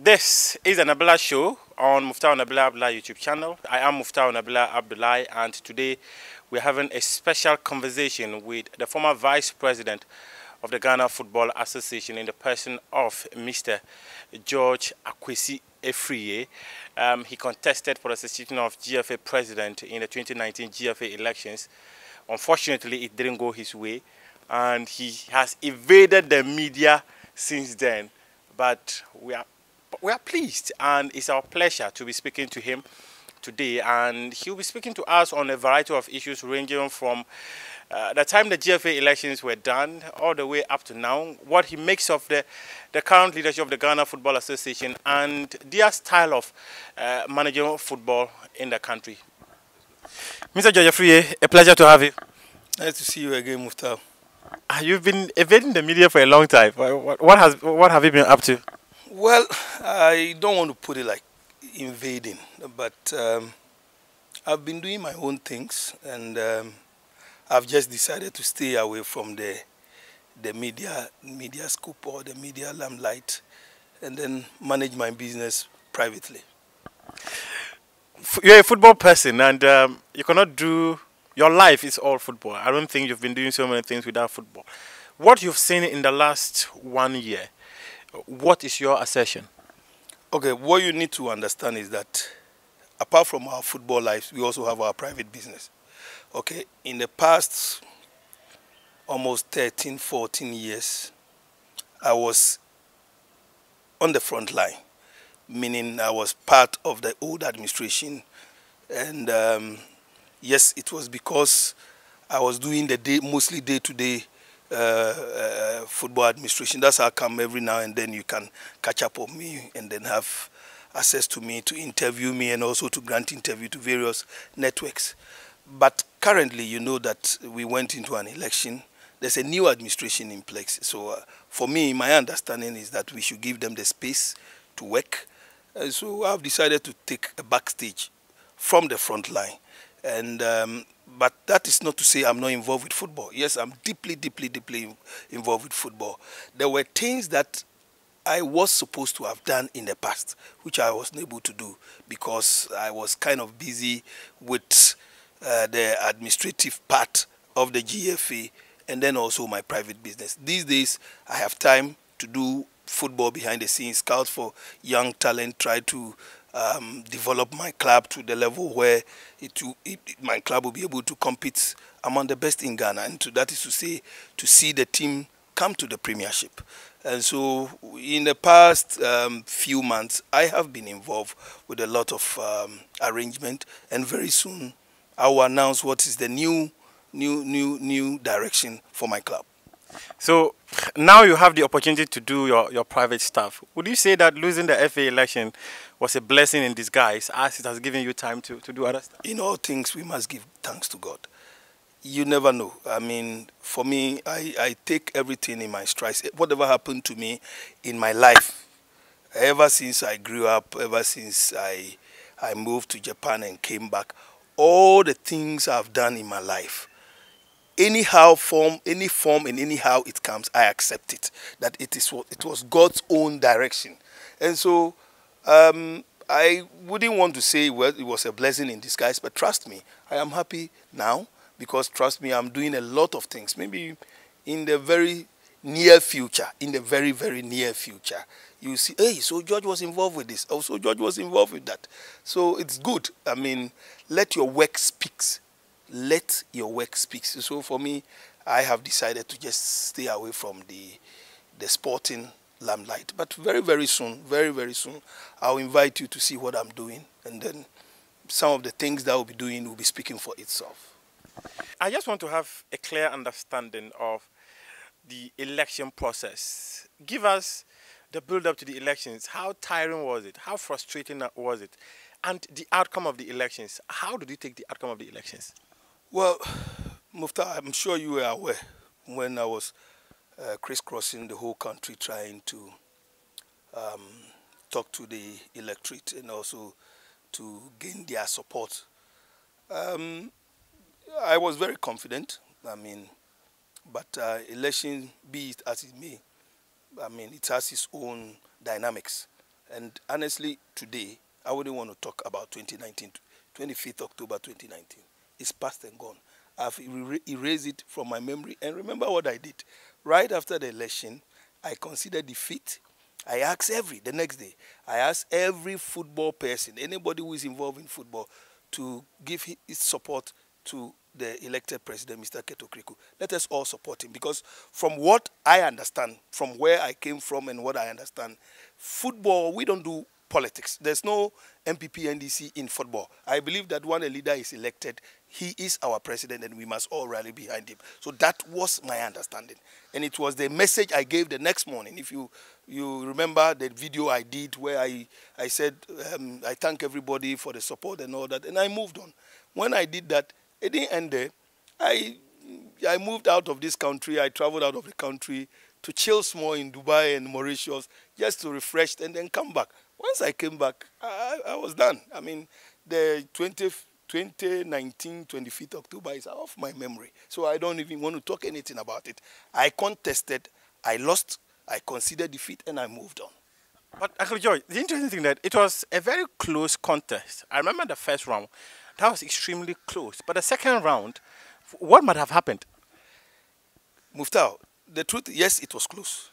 This is a Nabila show on Nabila Abdullah YouTube channel. I am Nabila Abdullah, and today we're having a special conversation with the former Vice President of the Ghana Football Association in the person of Mr. George Akwesi Afriyie. He contested for the position of GFA President in the 2019 GFA elections. Unfortunately, it didn't go his way, and he has evaded the media since then. But we are pleased, and it's our pleasure to be speaking to him today, and he'll be speaking to us on a variety of issues ranging from the time the GFA elections were done all the way up to now, what he makes of the current leadership of the Ghana Football Association and their style of managing football in the country. Mr. George Afriyie, a pleasure to have you. Nice to see you again, Mufta. You've been evading the media for a long time. What have you been up to? Well, I don't want to put it like invading, but I've been doing my own things, and I've just decided to stay away from the media scoop or the media limelight, and then manage my business privately. You're a football person, and you cannot do. Your life is all football. I don't think you've been doing so many things without football. What you've seen in the last 1 year, what is your assertion? Okay, what you need to understand is that apart from our football lives, we also have our private business. Okay, in the past almost 13, 14 years, I was on the front line, meaning I was part of the old administration, and yes, it was because I was doing the mostly day-to-day football administration. That's how come every now and then you can catch up on me and then have access to me to interview me and also to grant interview to various networks. But currently, you know that we went into an election. There's a new administration in place. So for me, my understanding is that we should give them the space to work. So I've decided to take a backstage from the front line. And but that is not to say I'm not involved with football. Yes, I'm deeply involved with football. There were things that I was supposed to have done in the past, which I wasn't able to do because I was kind of busy with the administrative part of the GFA and then also my private business. These days, I have time to do football behind the scenes, scout for young talent, try to develop my club to the level where my club will be able to compete among the best in Ghana, and that is to say, to see the team come to the Premiership. And so in the past few months, I have been involved with a lot of arrangement, and very soon I will announce what is the new direction for my club. So now you have the opportunity to do your private stuff. Would you say that losing the FA election was a blessing in disguise, as it has given you time to do other stuff? In all things, we must give thanks to God. You never know. I mean, for me, I take everything in my strides. Whatever happened to me in my life, ever since I grew up, ever since I moved to Japan and came back, all the things I've done in my life, any form and anyhow it comes, I accept it. That it was God's own direction. And so I wouldn't want to say, well, it was a blessing in disguise, but trust me, I am happy now because, trust me, I'm doing a lot of things. Maybe in the very near future, very near future, you see, hey, so George was involved with this. Oh, so George was involved with that. So it's good. I mean, let your work speak. Let your work speak. So for me, I have decided to just stay away from the sporting limelight. But very soon, very soon, I'll invite you to see what I'm doing, and then some of the things that I'll be doing will be speaking for itself. I just want to have a clear understanding of the election process. Give us the build-up to the elections. How tiring was it? How frustrating was it? And the outcome of the elections. How did you take the outcome of the elections? Well, Mufta, I'm sure you were aware when I was crisscrossing the whole country trying to talk to the electorate and also to gain their support. I was very confident. I mean, but election, be it as it may, I mean, it has its own dynamics. And honestly, today, I wouldn't want to talk about 2019, 25th October 2019. It's past and gone. I've erased it from my memory. And remember what I did. Right after the election, I considered defeat. I asked the next day, I asked every football person, anybody who is involved in football, to give his support to the elected president, Mr. Keto Kriku. Let us all support him, because from what I understand, from where I came from and what I understand, football, we don't do politics. There's no MPP, NDC in football. I believe that when a leader is elected, he is our president and we must all rally behind him. So that was my understanding. And it was the message I gave the next morning. If you remember the video I did where I said, I thank everybody for the support and all that, and I moved on. When I did that, it didn't end there. I moved out of this country. I traveled out of the country to chill small in Dubai and Mauritius, just to refresh and then come back. Once I came back, I was done. I mean, the 2019, 25th October is off my memory. So I don't even want to talk anything about it. I contested, I lost, I considered defeat, and I moved on. But Uncle Joy, the interesting thing that it was a very close contest. I remember the first round, that was extremely close. But the second round, what might have happened? Muftau, the truth, yes, it was close.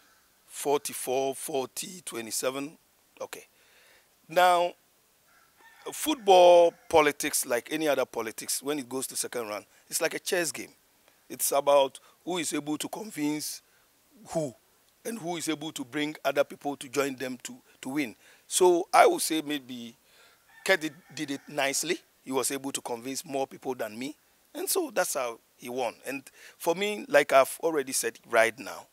44, 40, 27. Okay. Now, football politics, like any other politics, when it goes to second round, it's like a chess game. It's about who is able to convince who, and who is able to bring other people to join them to win. So I would say maybe Ked did it nicely. He was able to convince more people than me. And so that's how he won. And for me, like I've already said right now,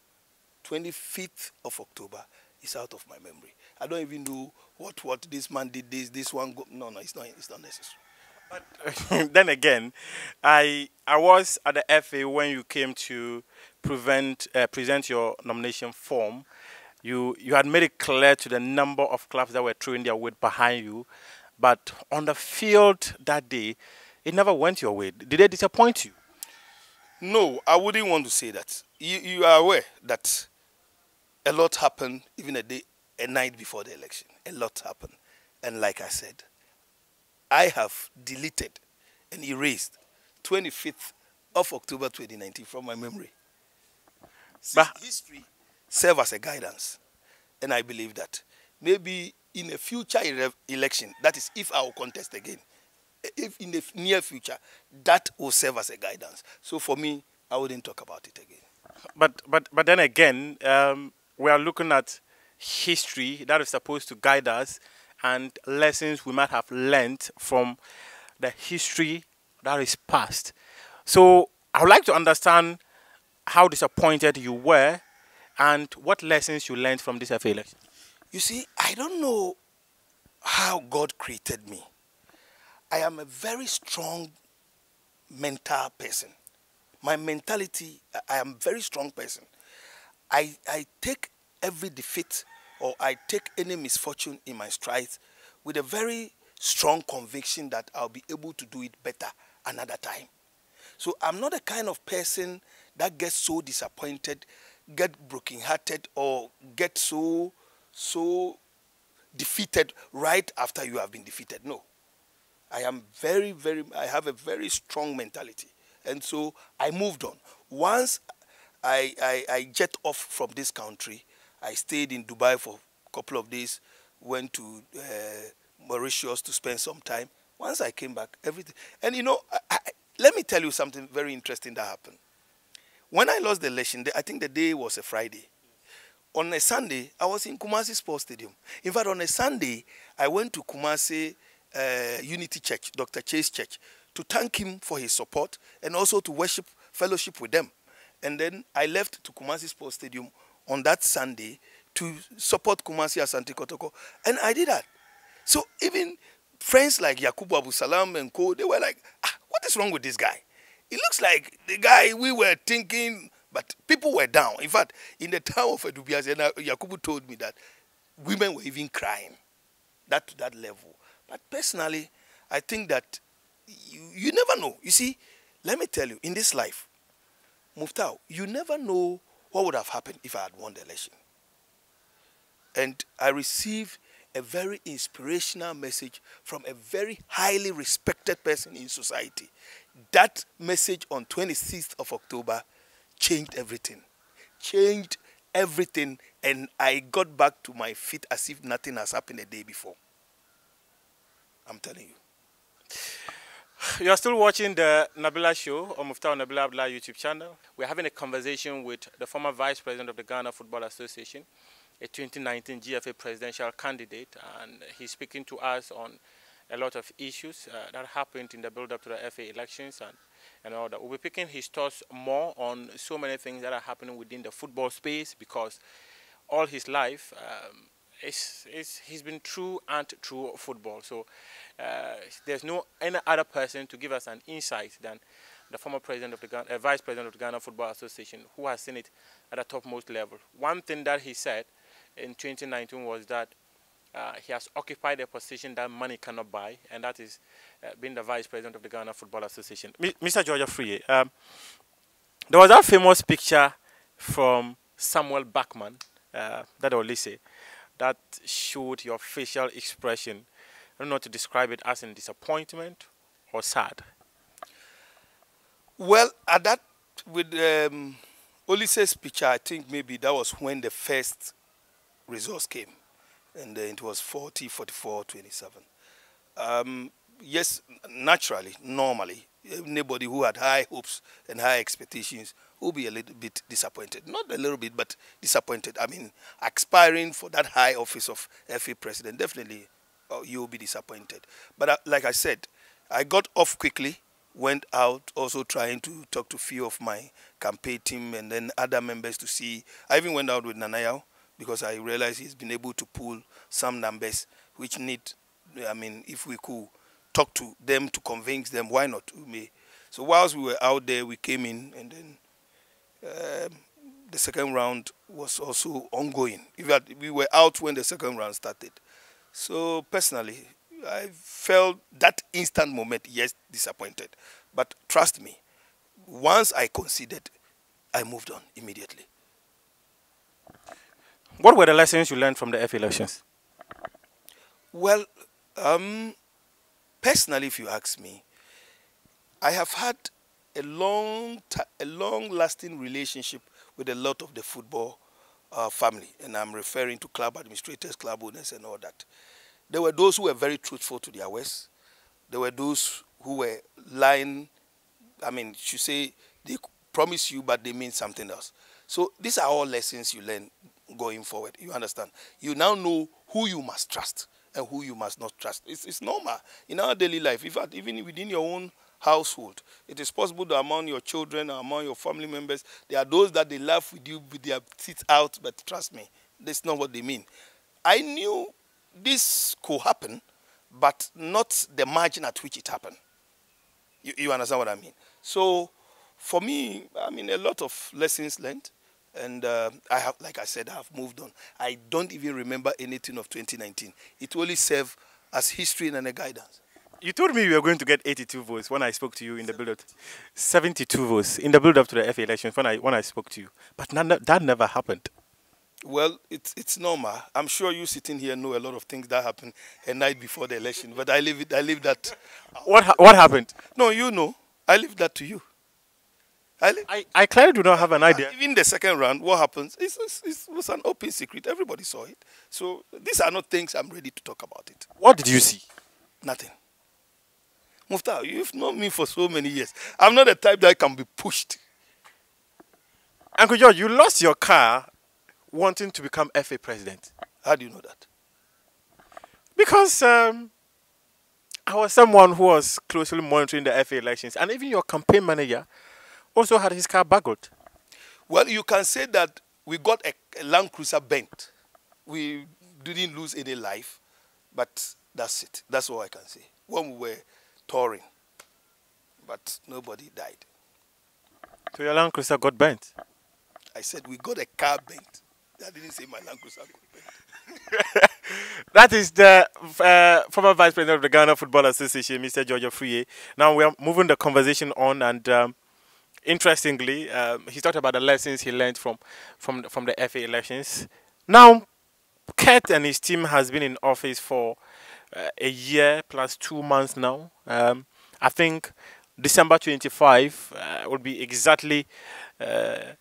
25th of October is out of my memory. I don't even know what this man did, this one. No, it's not necessary. But then again, I was at the FA when you came to present your nomination form. You had made it clear to the number of clubs that were throwing their weight behind you. But on the field that day, it never went your way. Did they disappoint you? No, I wouldn't want to say that. You are aware that a lot happened even a night before the election. A lot happened. And like I said, I have deleted and erased 25th of October 2019 from my memory. But history serves as a guidance. And I believe that maybe in a future election, that is if I will contest again, if in the near future, that will serve as a guidance. So for me, I wouldn't talk about it again. But then again, we are looking at history that is supposed to guide us and lessons we might have learned from the history that is past. So I would like to understand how disappointed you were and what lessons you learned from this FA election. You see, I don't know how God created me. I am a very strong mental person. My mentality, I am a very strong person. I take every defeat or I take any misfortune in my strides with a very strong conviction that I'll be able to do it better another time. So I'm not the kind of person that gets so disappointed, get brokenhearted, or get so defeated right after you have been defeated. No. I am I have a very strong mentality. And so I moved on. Once I jet off from this country, I stayed in Dubai for a couple of days, went to Mauritius to spend some time. Once I came back, everything. And you know, let me tell you something very interesting that happened. When I lost the election, I think the day was a Friday. On a Sunday, I was in Kumasi Sports Stadium. In fact, on a Sunday, I went to Kumasi Unity Church, Dr. Chase Church, to thank him for his support and also to worship, fellowship with them. And then I left to Kumasi Sports Stadium on that Sunday to support Kumasi Asante Kotoko. And I did that. So even friends like Yakubu Abu Salam and co, they were like, what is wrong with this guy? It looks like the guy we were thinking, but people were down. In fact, in the town of Edubias, Yakubu told me that women were even crying to that level. But personally, I think that you never know. You see, let me tell you, in this life, Muftau, you never know what would have happened if I had won the election. And I received a very inspirational message from a very highly respected person in society. That message on 26th of October changed everything. Changed everything, and I got back to my feet as if nothing has happened a day before. I'm telling you. You are still watching the Nabila show on Nabila Abdullah YouTube channel. We're having a conversation with the former Vice President of the Ghana Football Association, a 2019 GFA presidential candidate, and he's speaking to us on a lot of issues that happened in the build-up to the FA elections and all that. We'll be picking his thoughts more on so many things that are happening within the football space, because all his life he's been through and through football. So there's no any other person to give us an insight than the former president of the Ghana, vice president of the Ghana Football Association, who has seen it at a topmost level. One thing that he said in 2019 was that he has occupied a position that money cannot buy, and that is being the vice president of the Ghana Football Association. Mr. George Afriyie, there was that famous picture from Samuel Bachman, that Olise, that showed your facial expression. I don't know how to describe it as in disappointment or sad. Well, at that, with Olise's picture, I think maybe that was when the first results came. And it was 40, 44, 27. Yes, naturally, normally, anybody who had high hopes and high expectations will be a little bit disappointed. Not a little bit, but disappointed. I mean, aspiring for that high office of FA president, definitely you will be disappointed. But like I said, I got off quickly, went out also trying to talk to a few of my campaign team and then other members to see. I even went out with Nanayao, because I realized he's been able to pull some numbers which need, I mean, if we could talk to them to convince them, why not? So whilst we were out there, we came in, and then the second round was also ongoing. In fact, we were out when the second round started. So personally, I felt that instant moment, yes, disappointed. But trust me, once I considered, I moved on immediately. What were the lessons you learned from the FA elections? Well, personally, if you ask me, I have had a long-lasting relationship with a lot of the football family, and I'm referring to club administrators, club owners, and all that. There were those who were very truthful to their words. There were those who were lying. I mean, you say they promise you, but they mean something else. So these are all lessons you learn going forward. You understand? You now know who you must trust and who you must not trust. It's normal in our daily life. In fact, even within your own household, it is possible that among your children or among your family members, there are those that they laugh with you with their teeth out, but trust me, that's not what they mean. I knew this could happen, but not the margin at which it happened. You understand what I mean? So for me, I mean, a lot of lessons learned. And I have, like I said, I have moved on. I don't even remember anything of 2019. It only served as history and a guidance. You told me you were going to get 82 votes when I spoke to you in the build-up. 72 votes in the build-up to the FA elections when I spoke to you. But that never happened. Well, it's normal. I'm sure you sitting here know a lot of things that happened a night before the election. But I leave that. What happened? No, you know. I leave that to you. I clearly do not have an idea. Even the second round, what happens? It was an open secret. Everybody saw it. So these are not things I'm ready to talk about it. What did you see? Nothing. Mufta, you've known me for so many years. I'm not the type that can be pushed. Uncle George, you lost your car wanting to become FA president. How do you know that? Because I was someone who was closely monitoring the FA elections, and even your campaign manager also had his car buckled. Well, you can say that we got a Land Cruiser bent. We didn't lose any life, but that's it. That's all I can say. When we were touring, but nobody died. So your Land Cruiser got bent? I said we got a car bent. I didn't say my Land Cruiser got bent. That is the former Vice President of the Ghana Football Association, Mr. George Afriyie. Now we are moving the conversation on, and interestingly, he talked about the lessons he learned from the FA elections. Now, Kurt and his team has been in office for a year plus 2 months now. I think December 25 will be exactly a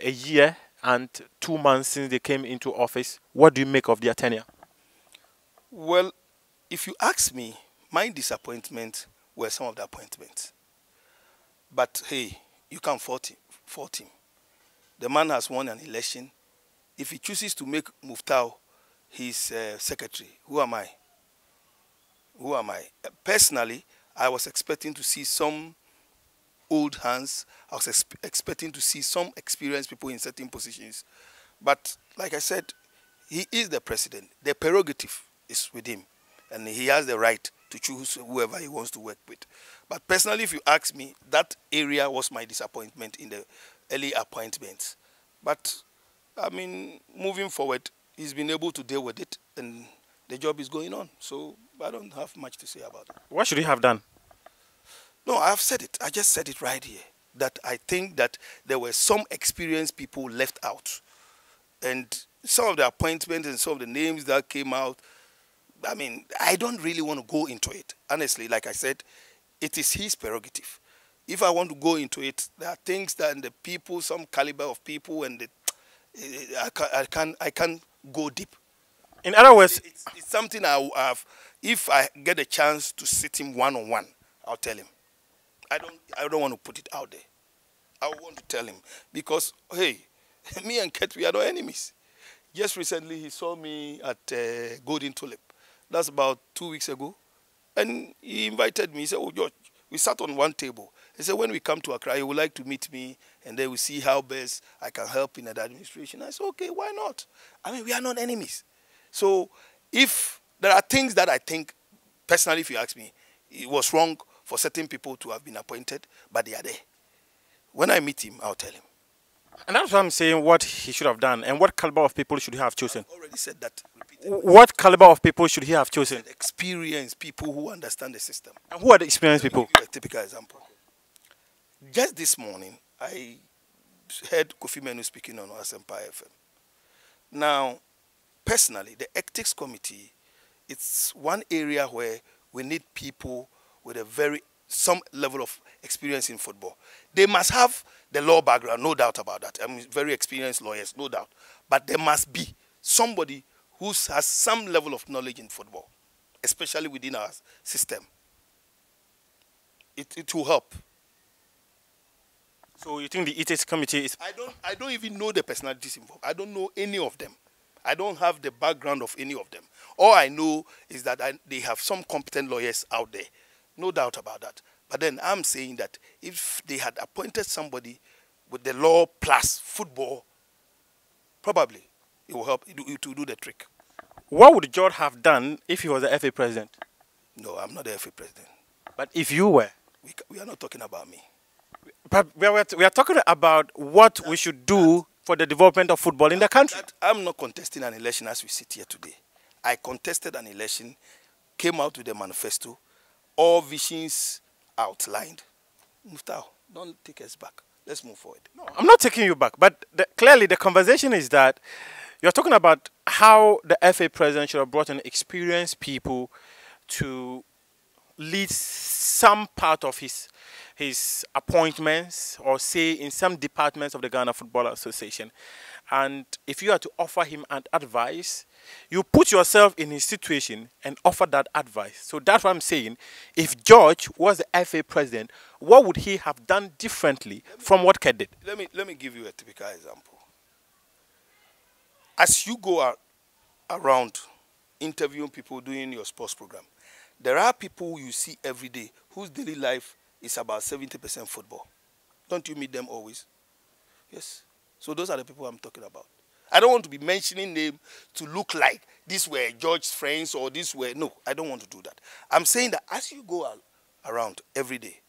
year and 2 months since they came into office. What do you make of the Attenua? Well, if you ask me, my disappointment were some of the appointments. But hey, you can't fault him. The man has won an election. If he chooses to make Muftau his secretary, who am I? Who am I? Personally, I was expecting to see some old hands. I was expecting to see some experienced people in certain positions. But like I said, he is the president. The prerogative is with him. And he has the right to choose whoever he wants to work with. But personally, if you ask me, that area was my disappointment in the early appointments. But, I mean, moving forward, he's been able to deal with it, and the job is going on. So I don't have much to say about it. What should he have done? No, I have said it. I just said it right here. That I think that there were some experienced people left out. And some of the appointments and some of the names that came out, I mean, I don't really want to go into it. Honestly, like I said, it is his prerogative. If I want to go into it, there are things that the people, some caliber of people, and I can't go deep. In other words, it's something I will have. If I get a chance to sit him one-on-one, I'll tell him. I don't want to put it out there. I want to tell him because, hey, me and Kurt, we are not enemies. Just recently, he saw me at Golden Tulip. That's about 2 weeks ago. And he invited me. He said, oh, George, we sat on one table. He said, when we come to Accra, he would like to meet me, and then we see how best I can help in the administration. I said, okay, why not? I mean, we are not enemies. So if there are things that I think, personally, if you ask me, it was wrong for certain people to have been appointed, but they are there. When I meet him, I'll tell him. And that's what I'm saying, what he should have done, and what caliber of people should he have chosen? I've already said that repeatedly. What caliber of people should he have chosen? Experienced people who understand the system. And who are the experienced people? I'll give you a typical example. Just this morning, I heard Kofi Menu speaking on Asempa FM. Now, personally, the ethics committee, it's one area where we need people with some level of experience in football. They must have the law background, no doubt about that. I mean, very experienced lawyers, no doubt. But there must be somebody who has some level of knowledge in football, especially within our system. It will help. So you think the ethics committee is... I don't even know the personalities involved. I don't know any of them. I don't have the background of any of them. All I know is that they have some competent lawyers out there. No doubt about that. But then I'm saying that if they had appointed somebody with the law plus football, probably it will help to do the trick. What would George have done if he was the FA president? No, I'm not the FA president. But if you were? We are not talking about me. But we are talking about what we should do for the development of football in the country. I'm not contesting an election as we sit here today. I contested an election, came out with a manifesto, all visions outlined. Muftau, don't take us back. Let's move forward. No, I'm not taking you back. But clearly the conversation is that you're talking about how the FA president should have brought in experienced people to lead some part of his appointments, or say in some departments of the Ghana Football Association. And if you are to offer him an advice, you put yourself in his situation and offer that advice. So that's what I'm saying. If George was the FA president, what would he have done differently from what Ked did? Let me give you a typical example. As you go around interviewing people doing your sports program, there are people you see every day whose daily life is about 70% football. Don't you meet them always? Yes. So those are the people I'm talking about. I don't want to be mentioning names to look like these were George's friends or these were... No, I don't want to do that. I'm saying that as you go around every day,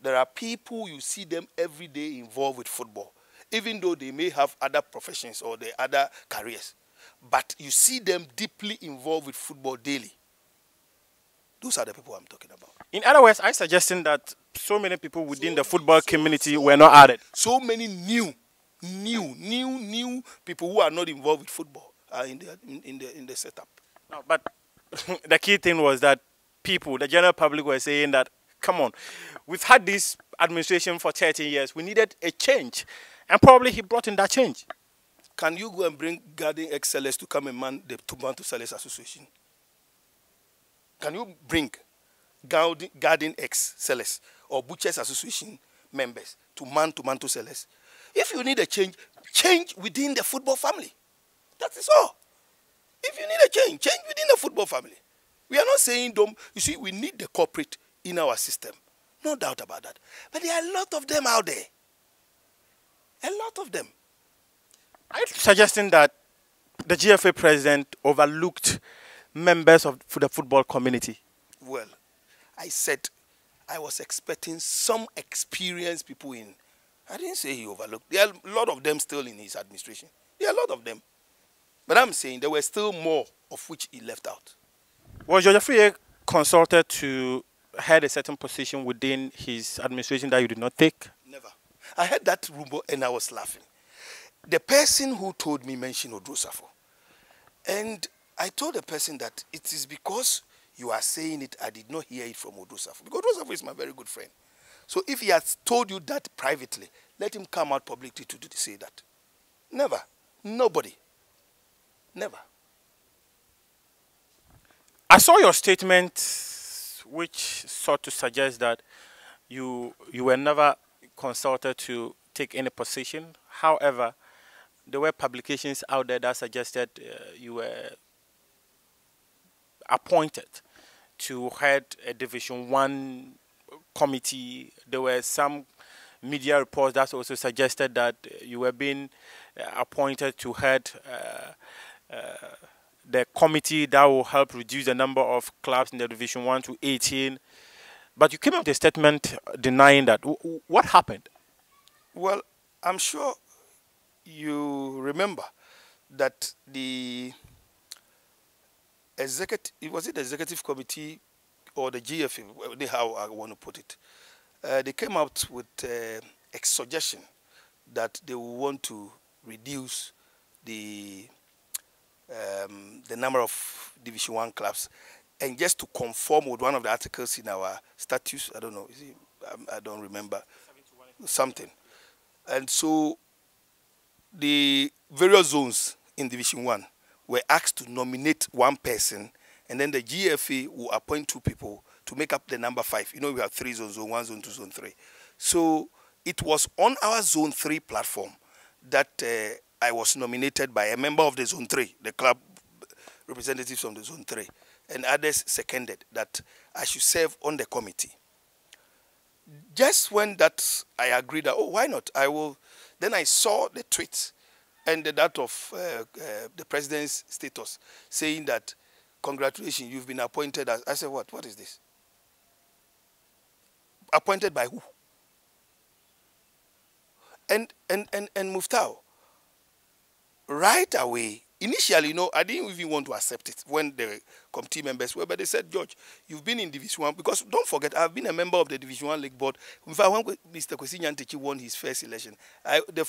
there are people you see them every day involved with football, even though they may have other professions or their other careers. But you see them deeply involved with football daily. Those are the people I'm talking about. In other words, I'm suggesting that so many people within the football community were not added. So many new people who are not involved with football. in the setup. No, but the key thing was that people, the general public, were saying that, come on, we've had this administration for 13 years. We needed a change. And probably he brought in that change. Can you go and bring Garden X sellers to come and man the Tomato Sellers Association? Can you bring Garden X sellers or Butchers Association members to man tomato sellers? If you need a change, change within the football family. That is all. If you need a change, change within the football family. We are not saying don't. You see, we need the corporate in our system. No doubt about that. But there are a lot of them out there. A lot of them. Are you suggesting that the GFA president overlooked members of the football community? Well, I said I was expecting some experienced people in. I didn't say he overlooked. There are a lot of them still in his administration. There are a lot of them. But I'm saying there were still more of which he left out. Was George Afriyie consulted to head a certain position within his administration that you did not take? Never. I heard that rumor and I was laughing. The person who told me mentioned Odrosafo. And I told the person that it is because you are saying it, I did not hear it from Odrosafo. Because Odrosafo is my very good friend. So if he has told you that privately, let him come out publicly to say that. Never. Nobody. Never. I saw your statement which sought to suggest that you were never consulted to take any position. However, there were publications out there that suggested you were appointed to head a Division 1 committee. There were some media reports that also suggested that you were being appointed to head the committee that will help reduce the number of clubs in the Division 1 to 18. But you came up with a statement denying that. What happened? Well, I'm sure you remember that the executive, was it the executive committee or the GFA, how I want to put it, they came out with a suggestion that they will want to reduce the number of Division 1 clubs, and just to conform with one of the articles in our statutes, I don't know, I don't remember, something. And so the various zones in Division 1 were asked to nominate one person, and then the GFA will appoint 2 people to make up the number 5. You know, we have 3 zones, zone 1, zone 2, zone 3. So it was on our zone 3 platform that I was nominated by a member of the zone 3, the club representatives from the zone 3, and others seconded that I should serve on the committee. Just when that I agreed that, oh, why not? I will. Then I saw the tweet and that of the president's status saying that, congratulations, you've been appointed as. I said, what? What is this? Appointed by who? And Muftau, right away, initially, you know, I didn't even want to accept it when the committee members were, but they said, George, you've been in Division 1, because don't forget, I've been a member of the Division 1 League Board. In fact, when Mr. Kwesi Nyantechi won his first election, the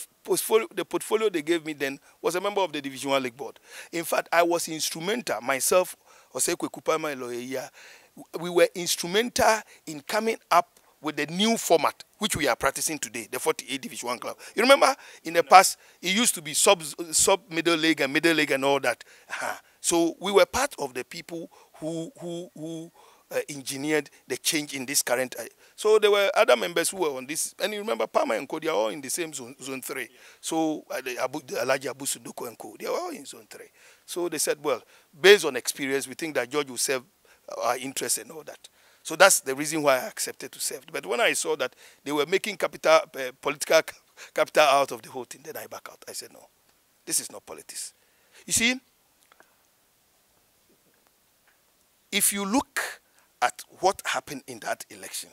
portfolio they gave me then was a member of the Division 1 League Board. In fact, I was instrumental, myself, Osekwe Kupama Eloyeya, we were instrumental in coming up with the new format, which we are practicing today, the 48 Division 1 club. You remember, in the past, it used to be sub middle league and all that. So we were part of the people who engineered the change in this current. So there were other members who were on this. And you remember, Palmer and Co, they are all in the same zone 3. So Alaji Abu Suduko and Co, they are all in zone 3. So they said, well, based on experience, we think that George will serve our interests and all that. So that's the reason why I accepted to serve. But when I saw that they were making political capital out of the whole thing, then I back out. I said, no, this is not politics. You see, if you look at what happened in that election,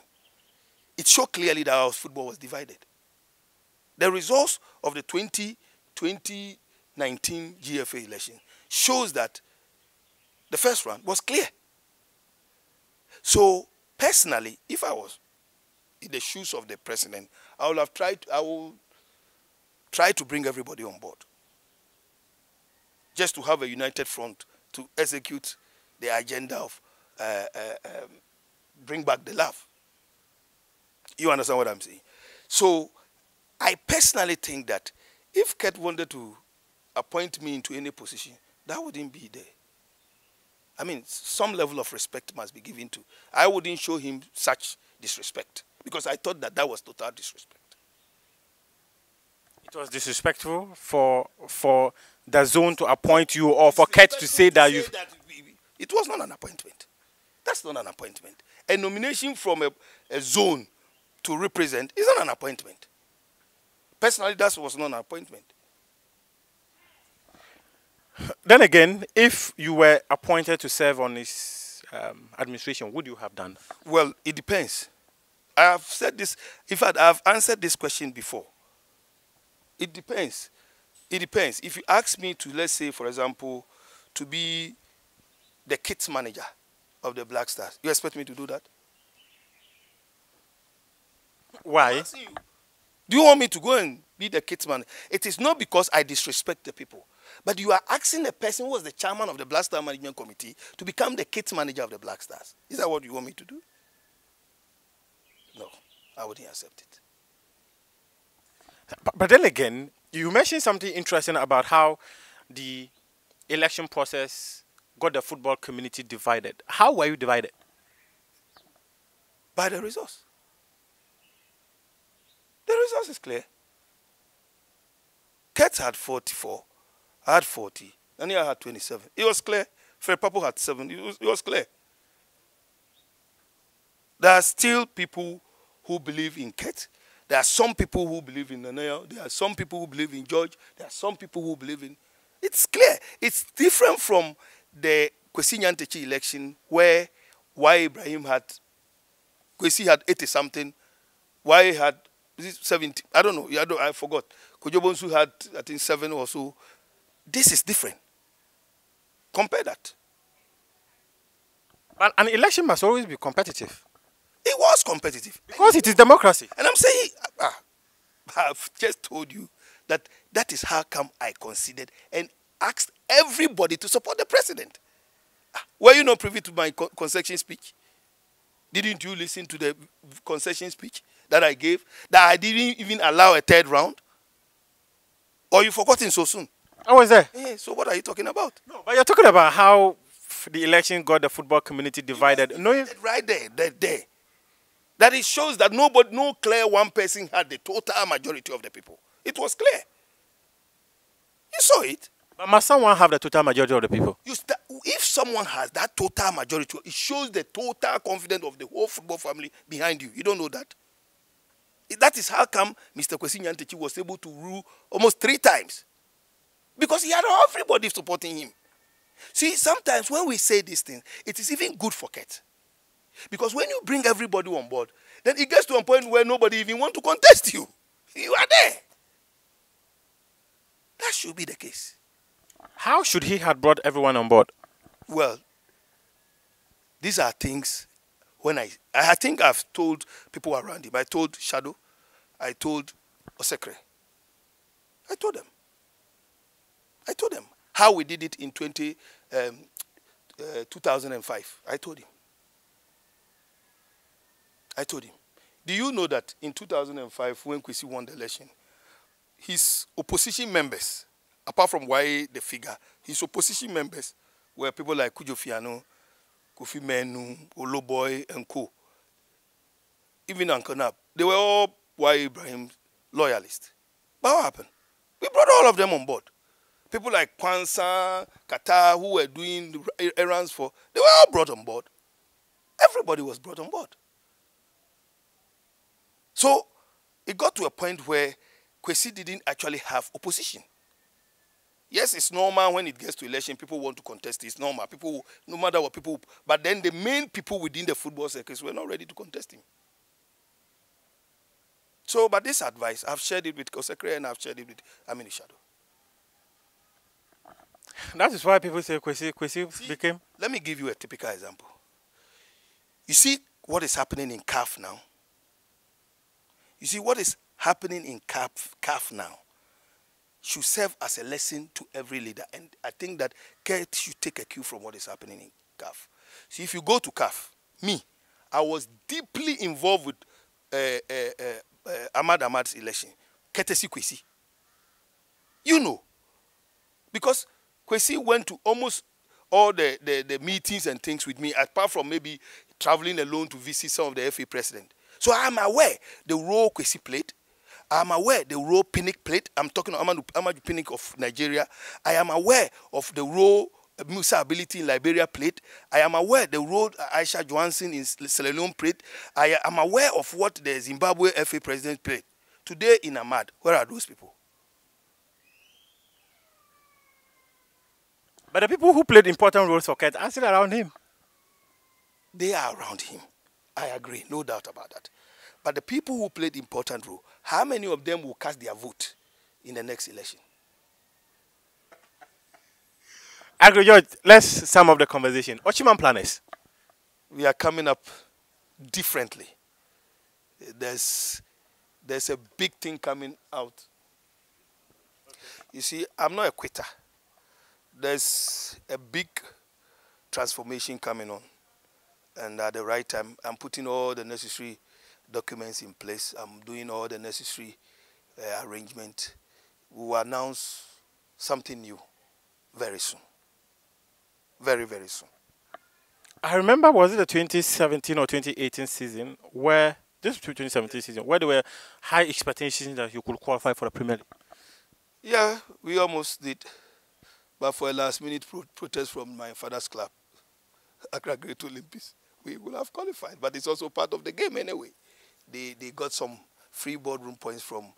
it showed clearly that our football was divided. The results of the 2019 GFA election shows that the first round was clear. So, personally, if I was in the shoes of the president, I will try to bring everybody on board. just to have a united front to execute the agenda of bring back the love. You understand what I'm saying? So I personally think that if Ket wanted to appoint me into any position, that wouldn't be there. I mean, some level of respect must be given to. I wouldn't show him such disrespect because I thought that that was total disrespect. It was disrespectful for the zone to appoint you, or for Ket to say that you. It was not an appointment. That's not an appointment. A nomination from a zone to represent is not an appointment. Personally, that was not an appointment. Then again, if you were appointed to serve on his administration, would you have done? Well, it depends. I have said this. In fact, I have answered this question before. It depends. It depends. If you ask me to, let's say, for example, to be the kit manager of the Black Stars, you expect me to do that? Why? Do you want me to go and be the kit manager? It is not because I disrespect the people, but you are asking the person who was the chairman of the Black Star Management Committee to become the kit manager of the Black Stars. Is that what you want me to do? No, I wouldn't accept it. But then again, you mentioned something interesting about how the election process got the football community divided. How were you divided? By the results. The results is clear. Ket had 44, I had 40, and I had 27. It was clear. Papo had 7. It was clear. There are still people who believe in Ket. There are some people who believe in Nanaya. There are some people who believe in George. There are some people who believe in... It's clear. It's different from the Kwesi Nyantakyi election where Ibrahim had... Kwesi had 80-something. Had 70. I don't know. I forgot. Kojobonsu had, I think, 7 or so. This is different. Compare that. But an election must always be competitive. It was competitive. Because it is democracy. And I'm saying, I've just told you that that is how come I considered and asked everybody to support the president. Were you not privy to my concession speech? Didn't you listen to the concession speech that I gave? That I didn't even allow a third round? Or you forgotten so soon? I was there. Yeah, so what are you talking about? No, but you're talking about how the election got the football community divided. No, right there. That it shows that no clear one person had the total majority of the people. It was clear. You saw it. But must someone have the total majority of the people? If someone has that total majority, it shows the total confidence of the whole football family behind you. You don't know that? That is how come Mr. Kwesi Nyantakyi was able to rule almost 3 times. Because he had everybody supporting him. See, sometimes when we say these things, it is even good for Ket. Because when you bring everybody on board, then it gets to a point where nobody even wants to contest you. You are there. That should be the case. How should he have brought everyone on board? Well, these are things when I think I've told people around him. I told Shadow. I told Osekre. I told them how we did it in 2005. I told him. Do you know that in 2005, when Kwesi won the election, his opposition members, apart from the figure, his opposition members were people like Kujo Fiano, Kofi Menu, Oloboy, and Co. Even Uncle Nab. They were all Ibrahim loyalists. But what happened? We brought all of them on board. People like Kwanzaa, Qatar, who were doing errands for, they were all brought on board. Everybody was brought on board. So it got to a point where Kwesi didn't actually have opposition. Yes, it's normal when it gets to election, people want to contest. It's normal. People, no matter what people, but then the main people within the football circles were not ready to contest him. So, but this advice, I've shared it with Osekre and I've shared it with Amini Shadow. That is why people say Kwesi became... Let me give you a typical example. You see what is happening in CAF now? You see what is happening in CAF now? should serve as a lesson to every leader. And I think that CAF should take a cue from what is happening in CAF. So if you go to CAF, me, I was deeply involved with Ahmad's election, courtesy Kwesi. You know, because Kwesi went to almost all the meetings and things with me, apart from maybe traveling alone to visit some of the FA president. So I'm aware the role Kwesi played. I'm aware the role Pinnick played. I'm talking about Amaju Pinnick of Nigeria. I am aware of the role Musa Ability in Liberia played. I am aware the role Aisha Johansson in Sierra Leone played. I am aware of what the Zimbabwe FA president played. Today in Ahmad, where are those people? But the people who played important roles for Ket are still around him. They are around him. I agree, no doubt about that. But the people who played important role, how many of them will cast their vote in the next election? I agree, George. Let's sum up the conversation. Ochiman planners. We are coming up differently. There's a big thing coming out. Okay. You see, I'm not a quitter. There's a big transformation coming on. And at the right time, I'm putting all the necessary documents in place. I'm doing all the necessary arrangement. We will announce something new very soon. Very, very soon. I remember, was it the 2017 or 2018 season where, this 2017 season, where there were high expectations that you could qualify for the Premier League? Yeah, we almost did. But for a last-minute protest from my father's club, Accra Great Olympics, we would have qualified. But it's also part of the game anyway. They got some free boardroom points from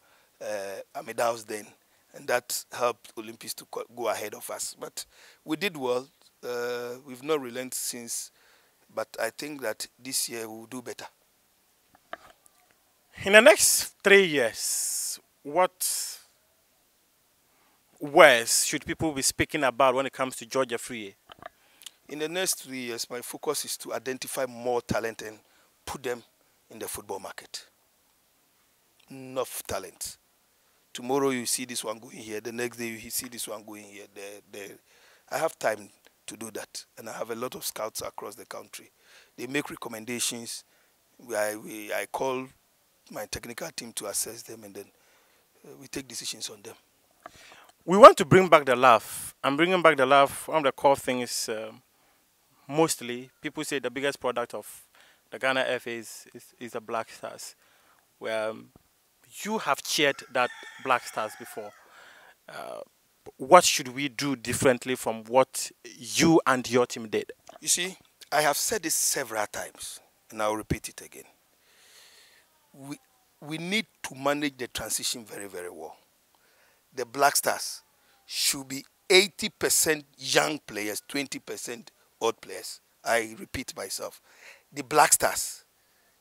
Amidao's then, and that helped Olympics to go ahead of us. But we did well. We've not relented since, but I think that this year we'll do better. In the next 3 years, what words should people be speaking about when it comes to George Afriyie? In the next 3 years, my focus is to identify more talent and put them in the football market. Enough talent. Tomorrow you see this one going here. The next day you see this one going here. I have time to do that, and I have a lot of scouts across the country. They make recommendations. I call my technical team to assess them, and then we take decisions on them. We want to bring back the laugh. I'm bringing back the laugh. One of the core things, mostly, people say the biggest product of the Ghana FA is the Black Stars. Where you have cheered that Black Stars before. What should we do differently from what you and your team did? You see, I have said this several times, and I'll repeat it again. We need to manage the transition very, very well. The Black Stars should be 80% young players, 20% old players. I repeat myself. The Black Stars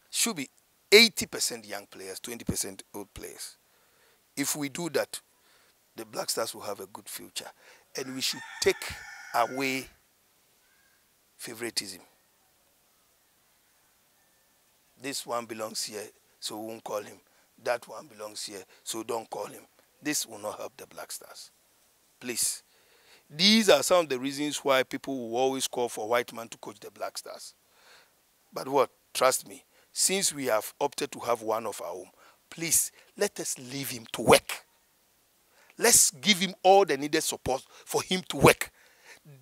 should be 80% young players, 20% old players. If we do that, the Black Stars will have a good future. And we should take away favoritism. This one belongs here, so we won't call him. That one belongs here, so don't call him. This will not help the Black Stars. Please. These are some of the reasons why people will always call for a white man to coach the Black Stars. But what? Trust me. Since we have opted to have one of our own, please, let us leave him to work. Let's give him all the needed support for him to work.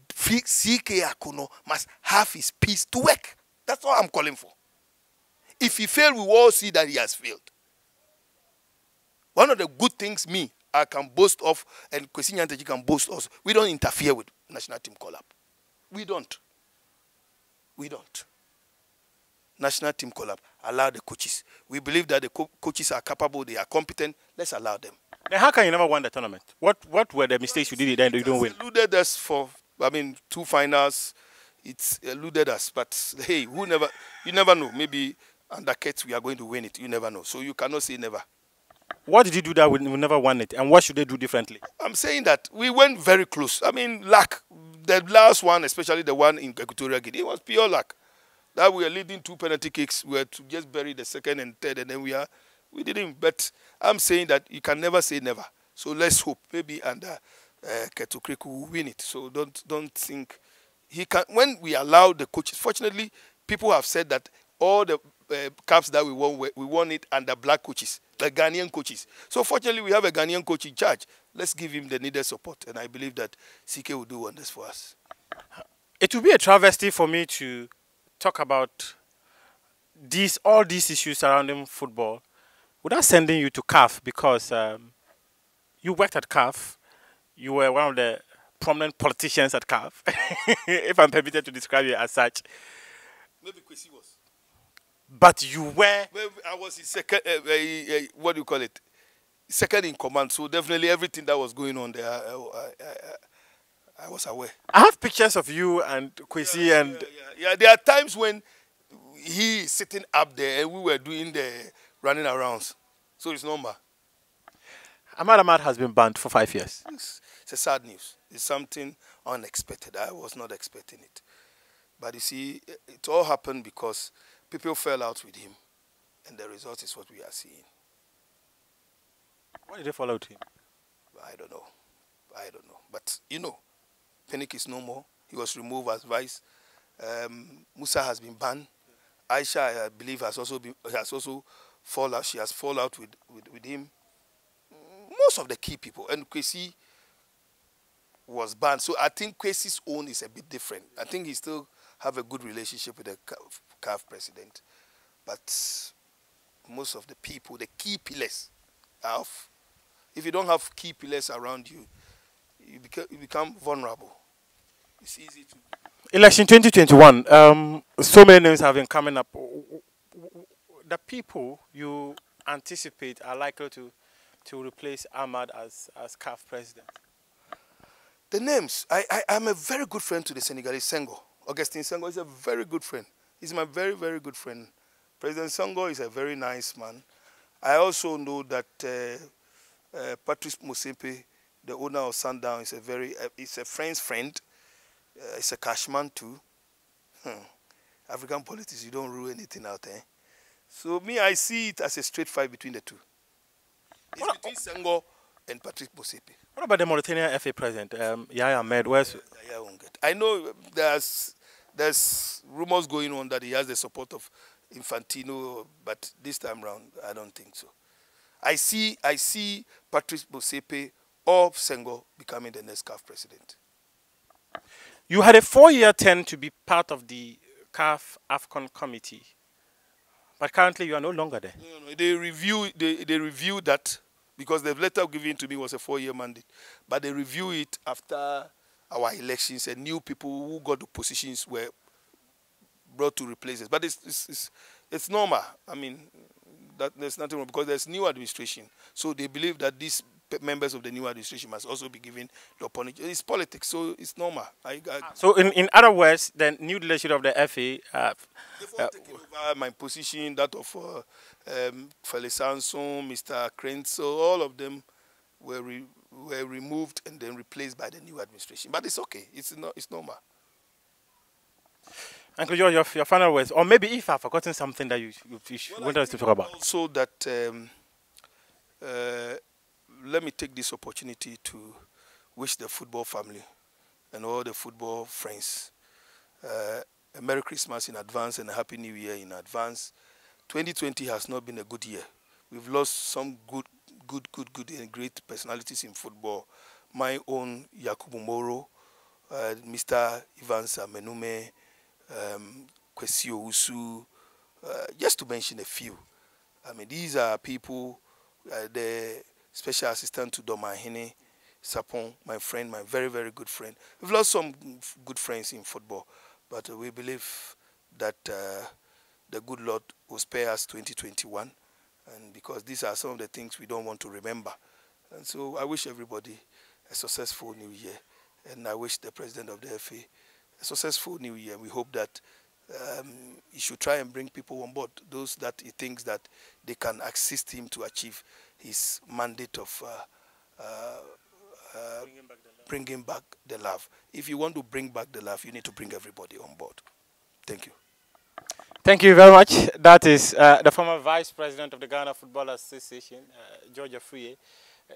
CK Akuno must have his piece to work. That's all I'm calling for. If he fails, we will all see that he has failed. One of the good things I can boast of, and Kwesi Nyantakyi can boast also, we don't interfere with national team call-up. We don't. We don't. National team call-up. Allow the coaches. We believe that the coaches are capable, they are competent. Let's allow them. Then how can you never win the tournament? What were the mistakes you did then you don't win? It eluded us for, 2 finals. It's eluded us. But hey, you never know. Maybe under Kets we are going to win it. You never know. So you cannot say never. What did you do that we never won it? And what should they do differently? I'm saying that we went very close. Luck. The last one, especially the one in Equatorial Guinea, it was pure luck. That we were leading 2 penalty kicks. We were to just bury the second and third, and then we didn't. But I'm saying that you can never say never. So let's hope maybe under Ketukriku will win it. So don't think he can. When we allow the coaches, fortunately, people have said that all the cups that we won it under black coaches, the Ghanaian coaches. So fortunately, we have a Ghanaian coach in charge. Let's give him the needed support, and I believe that CK will do wonders for us. It would be a travesty for me to talk about all these issues surrounding football without sending you to CAF, because you worked at CAF. You were one of the prominent politicians at CAF, if I'm permitted to describe you as such. Maybe Kwesi was. But you were... Well, I was his second, what do you call it? Second in command. So definitely everything that was going on there, I was aware. I have pictures of you and Kwesi Yeah, there are times when he is sitting up there and we were doing the running arounds. So it's normal. Ahmad has been banned for 5 years. It's a sad news. It's something unexpected. I was not expecting it. But you see, it all happened because people fell out with him. And the result is what we are seeing. Why did they fall out with him? I don't know. But, you know, Penick is no more. He was removed as vice. Musa has been banned. Aisha, I believe, has also fallen out. She has fallen out with him. Most of the key people. And Kwesi was banned. So I think Kwesi's own is a bit different. I think he still have a good relationship with the CAF president. But most of the people, the key pillars, if you don't have key pillars around you, you become vulnerable. It's easy to... Election 2021, so many names have been coming up. The people you anticipate are likely to replace Ahmad as CAF president? The names, I'm a very good friend to the Senegalese Senghor. Augustin Senghor is a very good friend. He's my very, very good friend. President Senghor is a very nice man. I also know that Patrice Mosepe, the owner of Sundown, is a friend's friend. He's a cashman too. African politics, you don't rule anything out there. So me, I see it as a straight fight between the two. It's between Senghor and Patrice Mosepe. What about the Mauritanian FA president, Yahya Ahmed? I know there's rumors going on that he has the support of Infantino, but this time around, I don't think so. I see Patrice Mosepe or Senghor becoming the next CAF president. You had a 4-year term to be part of the CAF AFCON committee, but currently you are no longer there. No, they review that, because the letter given to me was a 4-year mandate, but they review it after our elections and new people who got the positions were brought to replace us. But it's normal. I mean, there's nothing wrong, because there's new administration, so they believe that these members of the new administration must also be given the opportunity. It's politics, so it's normal. So in other words, the new leadership of the FA... they've all taken over my position, that of Fele Sanson, Mr. Krenzo, all of them were removed and then replaced by the new administration. But it's okay. It's normal. Uncle George, your final words, or maybe if I've forgotten something that you want us to talk about. Also that... let me take this opportunity to wish the football family and all the football friends a Merry Christmas in advance and a Happy New Year in advance. 2020 has not been a good year. We've lost some good and great personalities in football. My own Yakubu Moro, Mr. Evans Menume, Kwesi Owusu, just to mention a few. I mean, these are people, the Special Assistant to Domahine Sapon, my friend, my very, very good friend. We've lost some good friends in football, but we believe that the good Lord will spare us 2021, and because these are some of the things we don't want to remember. And so I wish everybody a successful new year, and I wish the president of the FA a successful new year. We hope that he should try and bring people on board, those that he thinks that they can assist him to achieve his mandate of bringing back the love. If you want to bring back the love, you need to bring everybody on board. Thank you. Thank you very much. That is the former Vice President of the Ghana Football Association, George Afriyie.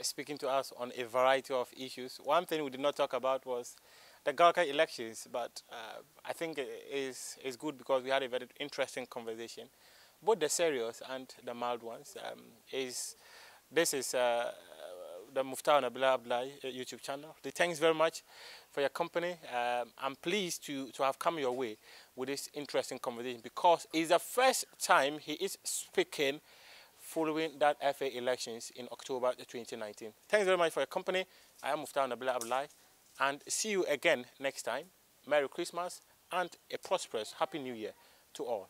speaking to us on a variety of issues. One thing we did not talk about was the Galka elections, but I think it is good because we had a very interesting conversation, both the serious and the mild ones. This is the Muftau Nabila Abdullahi YouTube channel. Thanks very much for your company. I'm pleased to have come your way with this interesting conversation because it's the first time he is speaking following that FA elections in October 2019. Thanks very much for your company. I am Muftau Nabila Abdullahi, and see you again next time. Merry Christmas and a prosperous Happy New Year to all.